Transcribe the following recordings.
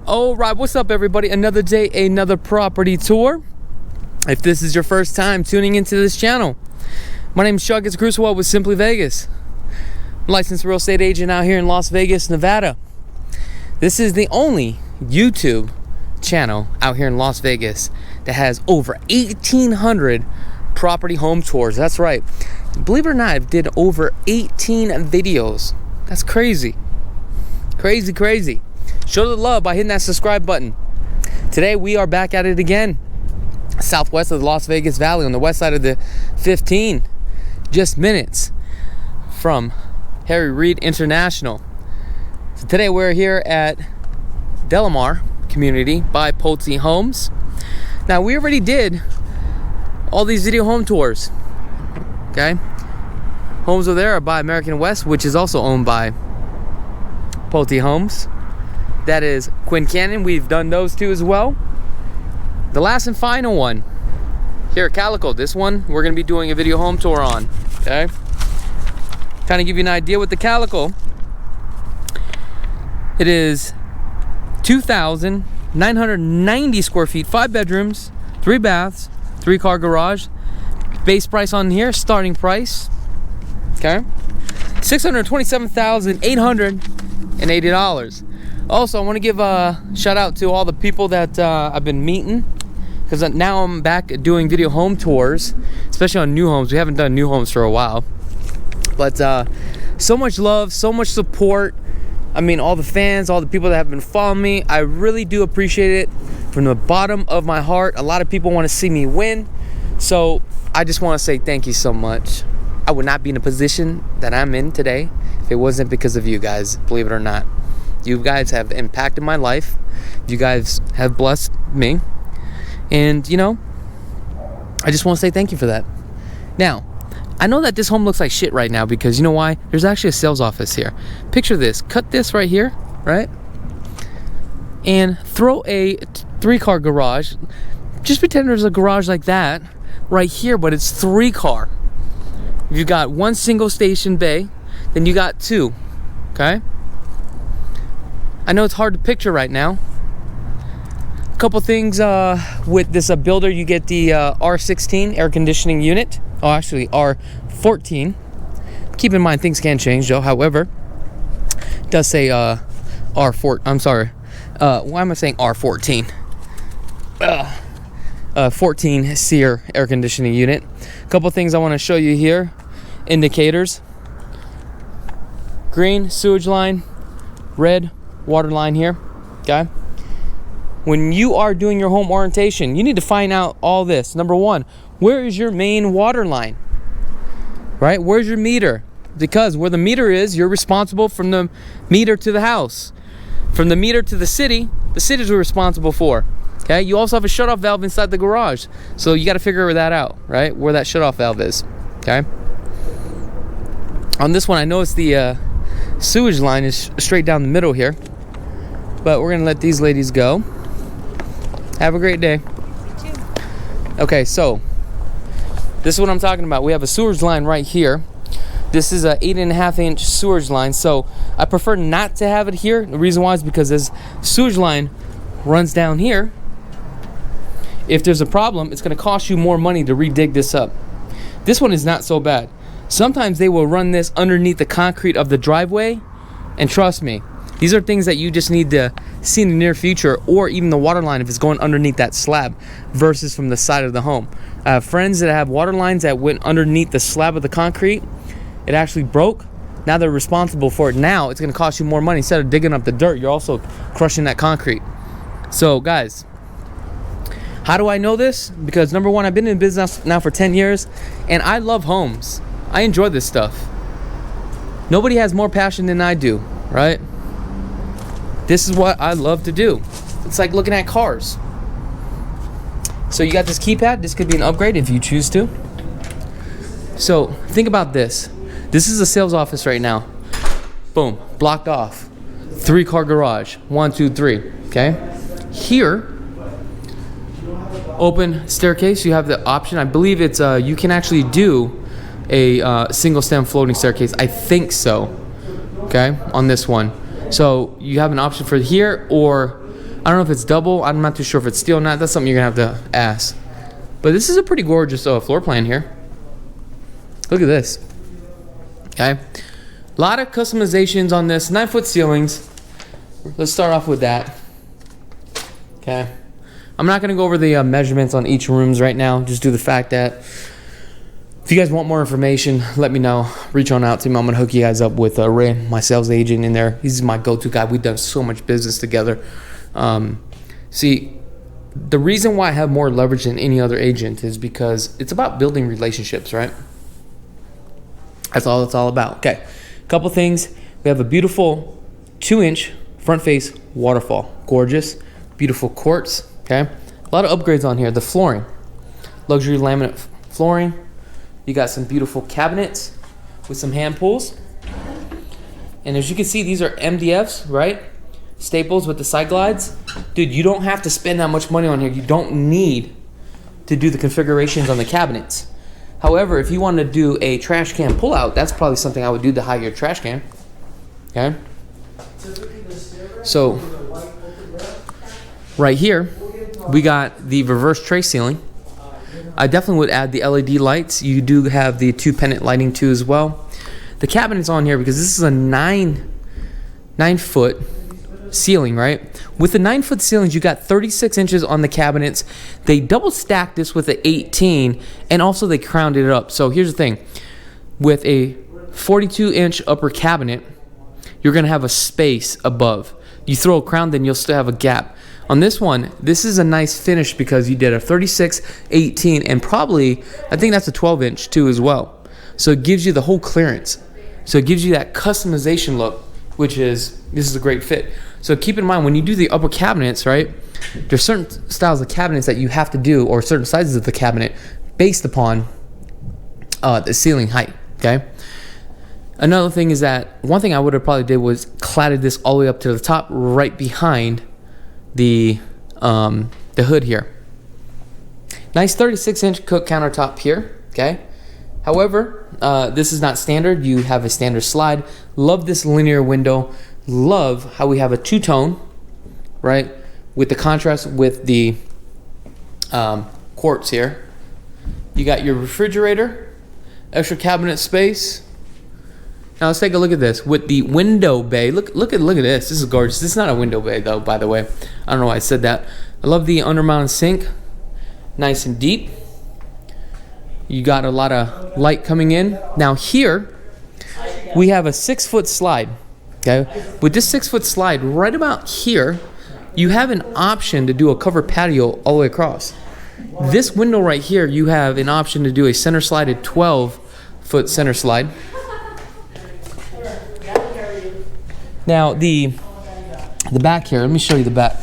All right, what's up everybody? Another day, another property tour. If this is your first time tuning into this channel, my name is Chakits Krulsawat with Simply Vegas. I'm a licensed real estate agent out here in Las Vegas, Nevada. This is the only YouTube channel out here in Las Vegas that has over 1,800 property home tours. That's right. Believe it or not, I did over 18 videos. That's crazy. Crazy. Show the love by hitting that subscribe button. Today we are back at it again. Southwest of the Las Vegas Valley on the west side of the 15. Just minutes from Harry Reid International. So today we're here at Delamar community by Pulte Homes. Now we already did all these video home tours. Okay. Homes over there are by American West, which is also owned by Pulte Homes. That is Quinn Canyon. We've done those two as well. The last and final one here at Calico. This one we're going to be doing a video home tour on. Okay. Kind of give you an idea with the Calico. It is 2,990 square feet, 5 bedrooms, 3 baths, 3-car garage. Base price on here, starting price. Okay. $627,880. Also, I want to give a shout out to all the people that I've been meeting, because now I'm back doing video home tours, especially on new homes. We haven't done new homes for a while, but so much love, so much support. I mean, all the fans, all the people that have been following me, I really do appreciate it from the bottom of my heart. A lot of people want to see me win, so I just want to say thank you so much. I would not be in a position that I'm in today if it wasn't because of you guys, believe it or not. You guys have impacted my life. You guys have blessed me. And, you know, I just want to say thank you for that. Now, I know that this home looks like shit right now because you know why? There's actually a sales office here. Picture this. Cut this right here, right? And throw a 3-car garage. Just pretend there's a garage like that right here, but it's 3-car. You got 1 single station bay, then you got 2, okay? I know it's hard to picture right now. A couple things with this builder, you get the R16 air conditioning unit. Oh, actually R14. Keep in mind things can change though. However, it does say R4. I'm sorry. Why am I saying R14? 14 SEER air conditioning unit. A couple things I want to show you here. Indicators. Green sewage line, red water line here. Okay. When you are doing your home orientation, you need to find out all this. Number one, where is your main water line? Right? Where's your meter? Because where the meter is, you're responsible from the meter to the house. From the meter to the city's responsible for. Okay? You also have a shutoff valve inside the garage. So you got to figure that out, right? Where that shutoff valve is. Okay? On this one, I know it's the sewage line is straight down the middle here. But we're going to let these ladies go. Have a great day. You too. Okay, so this is what I'm talking about. We have a sewage line right here. This is a 8.5-inch sewage line. So I prefer not to have it here. The reason why is because this sewage line runs down here. If there's a problem, it's going to cost you more money to redig this up. This one is not so bad. Sometimes they will run this underneath the concrete of the driveway. And trust me, these are things that you just need to see in the near future, or even the water line if it's going underneath that slab versus from the side of the home. I have friends that have water lines that went underneath the slab of the concrete. It actually broke. Now they're responsible for it. Now it's going to cost you more money. Instead of digging up the dirt, you're also crushing that concrete. So guys, how do I know this? Because number one, I've been in business now for 10 years and I love homes. I enjoy this stuff. Nobody has more passion than I do, right? This is what I love to do. It's like looking at cars. So you got this keypad. This could be an upgrade if you choose to. So think about this. This is a sales office right now. Boom, blocked off. 3-car garage. 1, 2, 3. Okay. Here, open staircase. You have the option. I believe it's you can actually do a single stem floating staircase. I think so. Okay, on this one. So you have an option for here, or I don't know if it's double. I'm not too sure if it's steel or not. That's something you're gonna have to ask. But this is a pretty gorgeous floor plan here. Look at this. Okay, a lot of customizations on this. 9-foot ceilings. Let's start off with that. Okay, I'm not gonna go over the measurements on each rooms right now. Just do the fact that if you guys want more information, let me know. Reach on out to me. I'm gonna hook you guys up with Ray, my sales agent in there. He's my go-to guy. We've done so much business together. See, the reason why I have more leverage than any other agent is because it's about building relationships, right? That's all it's all about. Okay, a couple things. We have a beautiful 2-inch front face waterfall. Gorgeous, beautiful quartz. Okay, a lot of upgrades on here. The flooring, luxury laminate flooring. You got some beautiful cabinets with some hand pulls. And as you can see, these are MDFs, right? Staples with the side glides. Dude, you don't have to spend that much money on here. You don't need to do the configurations on the cabinets. However, if you want to do a trash can pullout, that's probably something I would do to hide your trash can. Okay? So, right here, we got the reverse tray ceiling. I definitely would add the LED lights. You do have the 2 pendant lighting too as well. The cabinets on here, because this is a 9-foot ceiling, right? With the 9-foot ceilings, you got 36 inches on the cabinets. They double stacked this with an 18, and also they crowned it up. So here's the thing. With a 42-inch upper cabinet, you're going to have a space above. You throw a crown, then you'll still have a gap. On this one, this is a nice finish because you did a 36, 18, and probably, I think that's a 12-inch too as well. So it gives you the whole clearance. So it gives you that customization look, which is, this is a great fit. So keep in mind, when you do the upper cabinets, right, there's certain styles of cabinets that you have to do, or certain sizes of the cabinet, based upon the ceiling height, okay? Another thing is that, one thing I would have probably did was cladded this all the way up to the top, right behind the hood here. Nice 36-inch cook countertop here, okay? However, this is not standard. You have a standard slide. Love this linear window. Love how we have a 2-tone, right, with the contrast with the quartz here. You got your refrigerator, extra cabinet space. Now let's take a look at this with the window bay. Look at this. This is gorgeous. This is not a window bay though, by the way. I don't know why I said that. I love the undermounted sink, nice and deep. You got a lot of light coming in. Now here we have a 6-foot slide. Okay, with this 6-foot slide right about here, you have an option to do a covered patio all the way across. This window right here, you have an option to do a center slided 12-foot center slide. Now the back here, let me show you the back.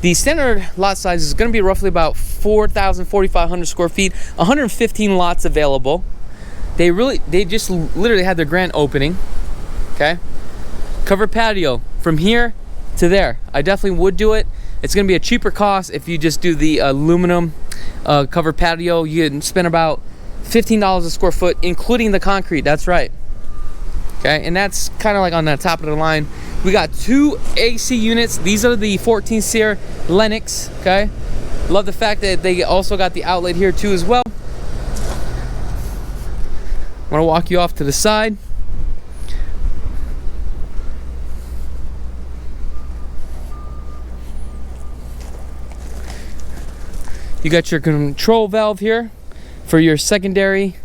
The standard lot size is going to be roughly about 4,500 square feet, 115 lots available. They just literally had their grand opening. Okay, covered patio from here to there. I definitely would do it. It's going to be a cheaper cost if you just do the aluminum covered patio. You can spend about $15 a square foot, including the concrete. That's right. Okay, and that's kind of like on the top of the line. We got 2 AC units. These are the 14 SEER Lennox. Okay, love the fact that they also got the outlet here too as well. I'm gonna walk you off to the side. You got your control valve here for your secondary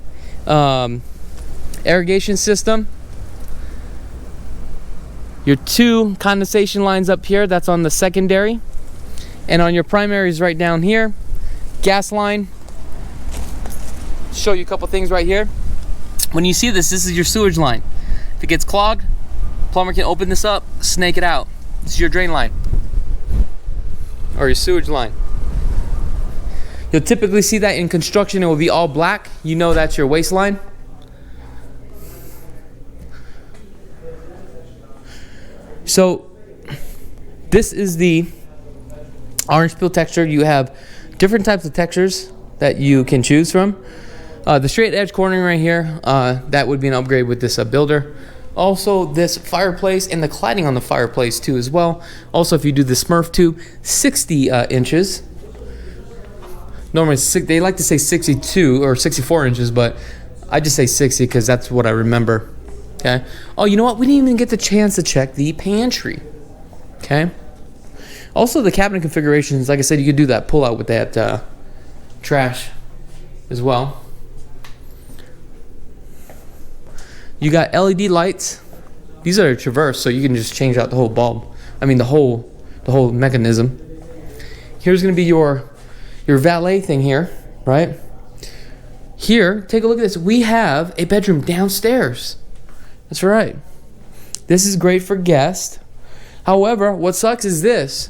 irrigation system. Your 2 condensation lines up here, that's on the secondary. And on your primaries right down here, gas line. Show you a couple things right here. When you see this is your sewage line. If it gets clogged, plumber can open this up, snake it out. This is your drain line or your sewage line. You'll typically see that in construction. It will be all black. You know that's your waste line. So this is the orange peel texture. You have different types of textures that you can choose from. The straight edge cornering right here, that would be an upgrade with this builder. Also, this fireplace and the cladding on the fireplace too as well. Also, if you do the Smurf tube, 60 inches. Normally, they like to say 62 or 64 inches, but I just say 60 because that's what I remember. Okay. Oh, you know what? We didn't even get the chance to check the pantry. Okay. Also, the cabinet configurations, like I said, you could do that pull out with that trash as well. You got LED lights. These are traverse, so you can just change out the whole bulb. I mean, the whole mechanism. Here's going to be your valet thing here, right? Here, take a look at this. We have a bedroom downstairs. That's right. This is great for guests. However, what sucks is this.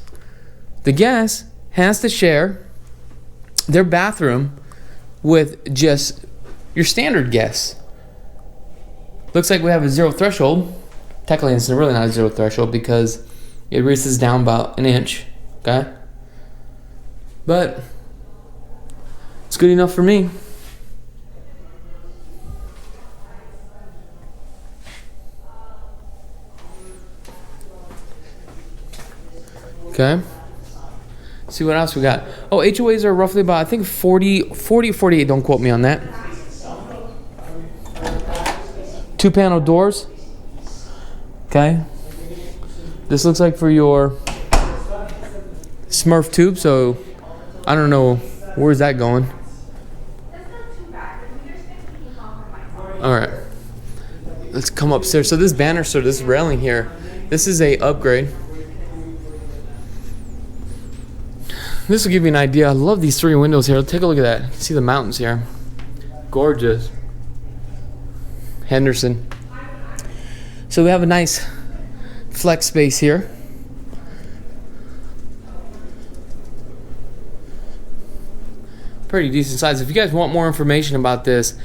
The guest has to share their bathroom with just your standard guests. Looks like we have a zero threshold. Technically, it's really not a zero threshold because it raises down about an inch. Okay? But it's good enough for me. Okay. See what else we got. Oh, HOAs are roughly about, I think 40 or 48. Don't quote me on that. 2-panel doors. Okay. This looks like for your Smurf tube. So I don't know, where's that going? All right. Let's come upstairs. So this banister, this railing here, this is a upgrade. This will give you an idea. I love these 3 windows here. Take a look at that. You can see the mountains here. Gorgeous. Henderson. So we have a nice flex space here. Pretty decent size. If you guys want more information about this,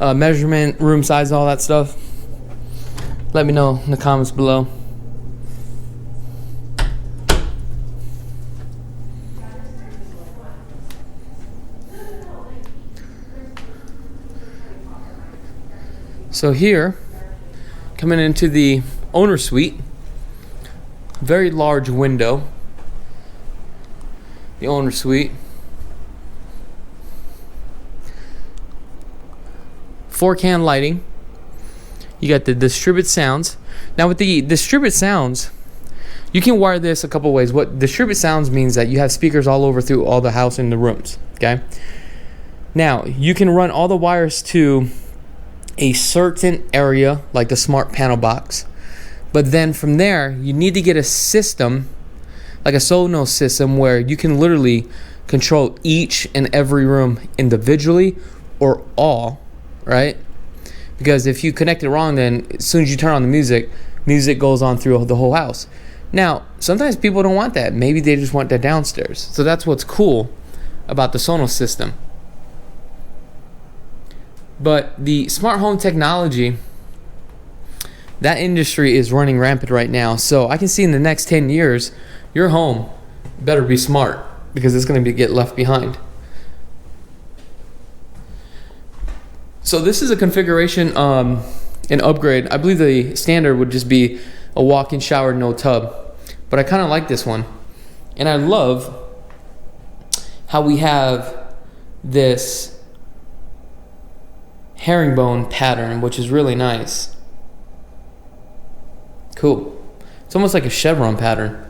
measurement, room size, all that stuff, let me know in the comments below. So here, coming into the owner suite, very large window. The owner suite. 4-can lighting. You got the distribute sounds. Now with the distribute sounds, you can wire this a couple ways. What distribute sounds means that you have speakers all over through all the house and the rooms. Okay. Now you can run all the wires to a certain area like the smart panel box, but then from there you need to get a system like a Sonos system where you can literally control each and every room individually or all, right? Because if you connect it wrong, then as soon as you turn on the music goes on through the whole house. Now sometimes people don't want that. Maybe they just want that downstairs. So that's what's cool about the Sonos system. But the smart home technology, that industry is running rampant right now. So I can see in the next 10 years, your home better be smart because it's going to get left behind. So this is a configuration, an upgrade. I believe the standard would just be a walk-in shower, no tub. But I kind of like this one. And I love how we have this herringbone pattern, which is really nice. Cool. It's almost like a chevron pattern.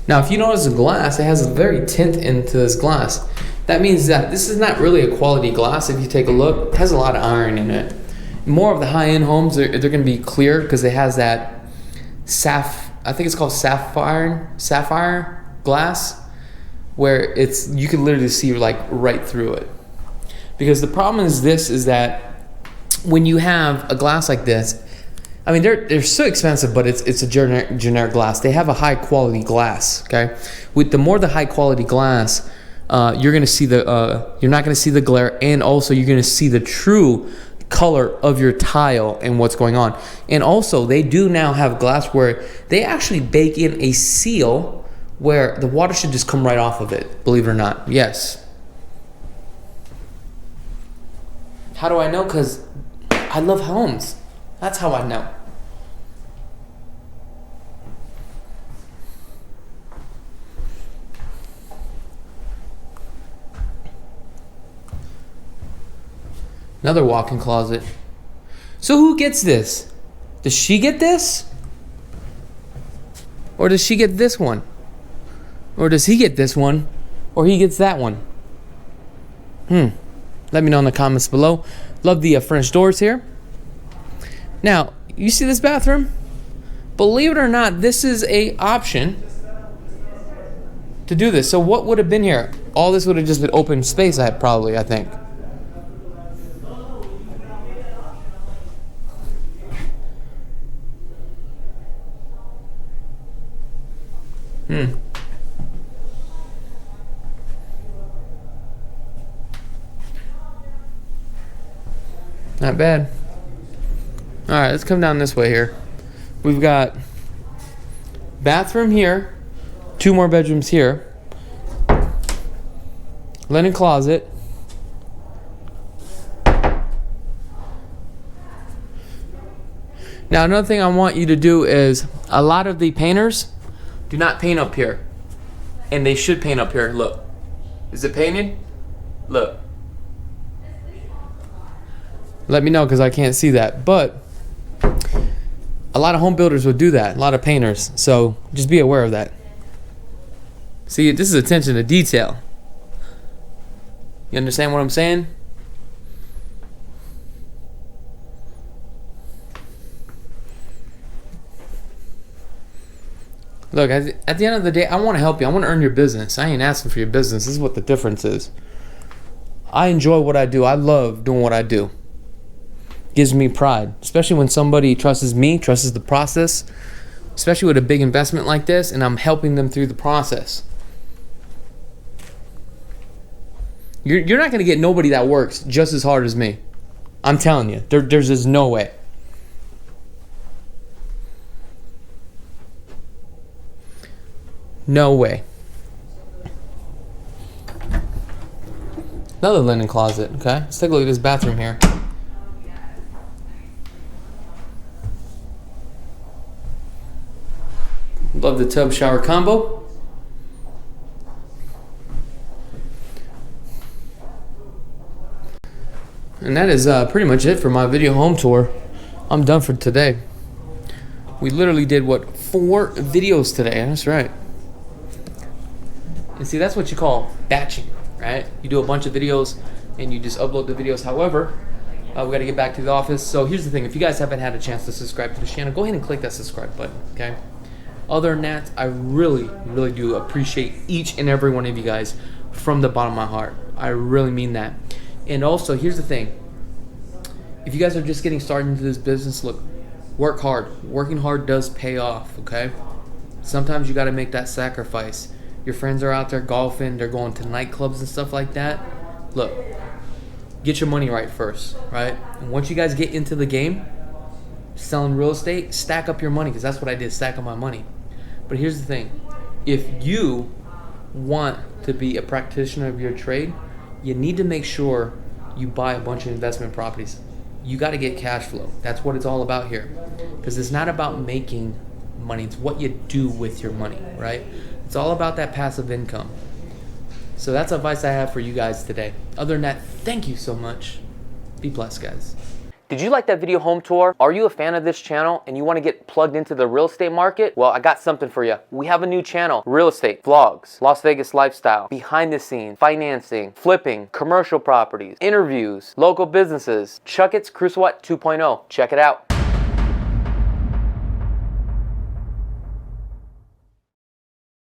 Now if you notice the glass, it has a very tint into this glass. That means that this is not really a quality glass. If you take a look, it has a lot of iron in it. More of the high-end homes, they're going to be clear because it has that I think it's called sapphire glass, where you can literally see like right through it. Because the problem is that when you have a glass like this, I mean they're so expensive, but it's a generic glass. They have a high quality glass. Okay, with the high quality glass, you're gonna see you're not gonna see the glare, and also you're gonna see the true color of your tile and what's going on. And also they do now have glass where they actually bake in a seal where the water should just come right off of it, believe it or not. Yes, How do I know? Because I love homes. That's how I know. Another walk-in closet. So who gets this? Does she get this? Or does she get this one? Or does he get this one? Or he gets that one? Let me know in the comments below. Love the French doors here. Now, you see this bathroom? Believe it or not, this is a option to do this. So what would have been here? All this would have just been open space, I think. Not bad. Alright, let's come down this way here. We've got bathroom here, 2 more bedrooms here, linen closet, now another thing I want you to do is, a lot of the painters do not paint up here, and they should paint up here. Look, is it painted? Look. Let me know because I can't see that, but a lot of home builders would do that, a lot of painters, so just be aware of that. See, this is attention to detail. You understand what I'm saying? Look, at the end of the day, I want to help you. I want to earn your business. I ain't asking for your business. This is what the difference is. I enjoy what I do. I love doing what I do. Gives me pride, especially when somebody trusts me, trusts the process, especially with a big investment like this, and I'm helping them through the process. You're not going to get nobody that works just as hard as me. I'm telling you, there's just no way. No way. Another linen closet, okay? Let's take a look at this bathroom here. Love the tub shower combo. And that is pretty much it for my video home tour. I'm done for today. We literally did, what, 4 videos today. That's right. And see, that's what you call batching, right? You do a bunch of videos and you just upload the videos. However, we got to get back to the office. So here's the thing. If you guys haven't had a chance to subscribe to the channel, go ahead and click that subscribe button, okay? Other than that, I really, really do appreciate each and every one of you guys from the bottom of my heart. I really mean that. And also, here's the thing. If you guys are just getting started into this business, look, work hard. Working hard does pay off, okay? Sometimes you got to make that sacrifice. Your friends are out there golfing, they're going to nightclubs and stuff like that. Look, get your money right first, right? And once you guys get into the game, selling real estate, stack up your money, because that's what I did, stack up my money. But here's the thing. If you want to be a practitioner of your trade, you need to make sure you buy a bunch of investment properties. You got to get cash flow. That's what it's all about here. Because it's not about making money. It's what you do with your money, right? It's all about that passive income. So that's advice I have for you guys today. Other than that, thank you so much. Be blessed, guys. Did you like that video home tour? Are you a fan of this channel and you want to get plugged into the real estate market? Well, I got something for you. We have a new channel, real estate, vlogs, Las Vegas lifestyle, behind the scenes, financing, flipping, commercial properties, interviews, local businesses, Chakits Krulsawat 2.0. Check it out.